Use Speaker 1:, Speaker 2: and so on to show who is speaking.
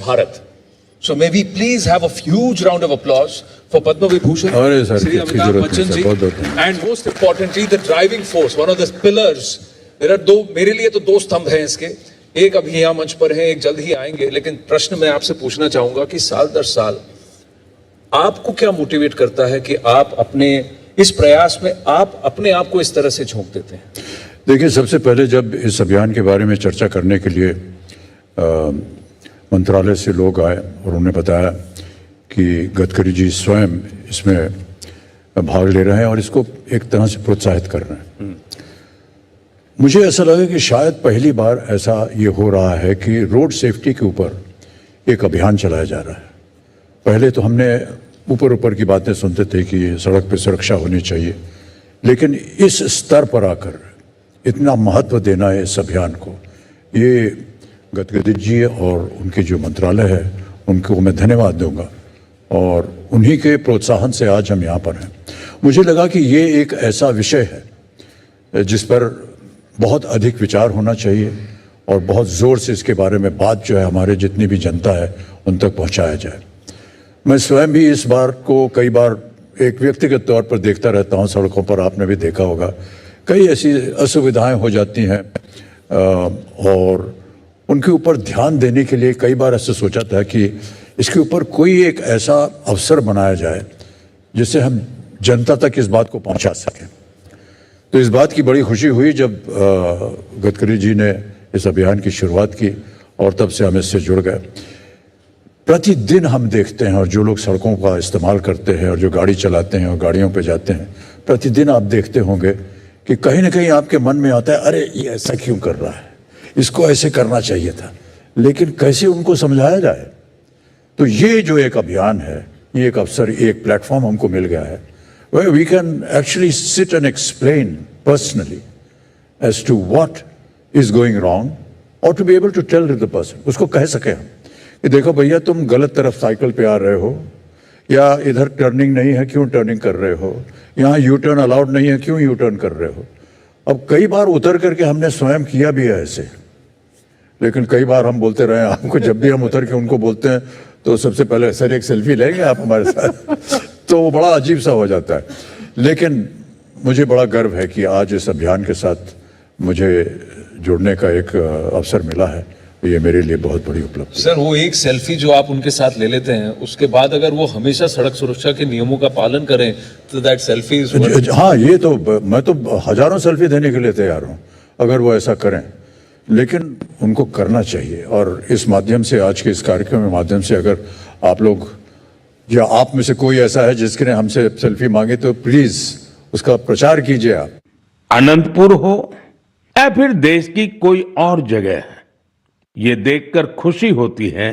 Speaker 1: Bharat. So may we please have a huge round of applause for Padma Vibhushan, Shri Amitabh Bachchan ji, and most importantly the driving force, one of the pillars. There are मेरे लिए तो 2 स्तंभ हैं इसके, एक अभी यहाँ मंच पर हैं, एक जल्द ही आएंगे, लेकिन प्रश्न मैं आपसे पूछना चाहूंगा कि साल दर साल आपको क्या मोटिवेट करता है कि आप अपने इस प्रयास में आप अपने आप को इस तरह से झोंक देते हैं?
Speaker 2: देखिए, सबसे पहले जब इस अभियान के बारे में चर्चा करने के लिए मंत्रालय से लोग आए और उन्होंने बताया कि गडकरी जी स्वयं इसमें भाग ले रहे हैं और इसको एक तरह से प्रोत्साहित कर रहे हैं, मुझे ऐसा लगा कि शायद पहली बार ऐसा ये हो रहा है कि रोड सेफ्टी के ऊपर एक अभियान चलाया जा रहा है। पहले तो हमने ऊपर की बातें सुनते थे कि सड़क पे सुरक्षा होनी चाहिए, लेकिन इस स्तर पर आकर इतना महत्व देना है इस अभियान को, ये गडकरी जी और उनके जो मंत्रालय है उनको मैं धन्यवाद दूंगा और उन्हीं के प्रोत्साहन से आज हम यहाँ पर हैं। मुझे लगा कि ये एक ऐसा विषय है जिस पर बहुत अधिक विचार होना चाहिए और बहुत ज़ोर से इसके बारे में बात जो है हमारे जितनी भी जनता है उन तक पहुँचाया जाए। मैं स्वयं भी इस बार को कई बार एक व्यक्तिगत तौर पर देखता रहता हूँ, सड़कों पर आपने भी देखा होगा कई ऐसी असुविधाएं हो जाती हैं और उनके ऊपर ध्यान देने के लिए कई बार ऐसे सोचा था कि इसके ऊपर कोई एक ऐसा अवसर बनाया जाए जिससे हम जनता तक इस बात को पहुंचा सकें। तो इस बात की बड़ी खुशी हुई जब गडकरी जी ने इस अभियान की शुरुआत की और तब से हम इससे जुड़ गए। प्रतिदिन हम देखते हैं और जो लोग सड़कों का इस्तेमाल करते हैं और जो गाड़ी चलाते हैं और गाड़ियों पे जाते हैं, प्रतिदिन आप देखते होंगे कि कहीं ना कहीं आपके मन में आता है, अरे ये ऐसा क्यों कर रहा है, इसको ऐसे करना चाहिए था, लेकिन कैसे उनको समझाया जाए। तो ये जो एक अभियान है, ये एक अवसर, एक प्लेटफॉर्म हमको मिल गया है where we can actually sit and explain personally as to what is going wrong or to be able to tell the person, उसको कह सके हम कि देखो भैया तुम गलत तरफ साइकिल पे आ रहे हो, या इधर टर्निंग नहीं है क्यों टर्निंग कर रहे हो, यहाँ यू टर्न अलाउड नहीं है क्यों यू टर्न कर रहे हो। अब कई बार उतर करके हमने स्वयं किया भी है ऐसे, लेकिन कई बार हम बोलते रहे आपको, जब भी हम उतर के उनको बोलते हैं तो सबसे पहले सर एक सेल्फी लेंगे आप हमारे साथ, तो वो बड़ा अजीब सा हो जाता है। लेकिन मुझे बड़ा गर्व है कि आज इस अभियान के साथ मुझे जुड़ने का एक अवसर मिला है, ये मेरे लिए बहुत बड़ी उपलब्धि।
Speaker 1: सर वो एक सेल्फी जो आप उनके साथ ले लेते हैं, उसके बाद अगर वो हमेशा सड़क सुरक्षा के नियमों का पालन करें तो दैट सेल्फी इज
Speaker 2: हाँ, ये तो मैं तो हजारों सेल्फी देने के लिए तैयार हूँ अगर वो ऐसा करें, लेकिन उनको करना चाहिए। और इस माध्यम से, आज के इस कार्यक्रम के माध्यम से, अगर आप लोग या आप में से कोई ऐसा है जिसने हमसे सेल्फी मांगे तो प्लीज उसका प्रचार कीजिए आप।
Speaker 3: अनंतपुर हो या फिर देश की कोई और जगह, ये देखकर खुशी होती है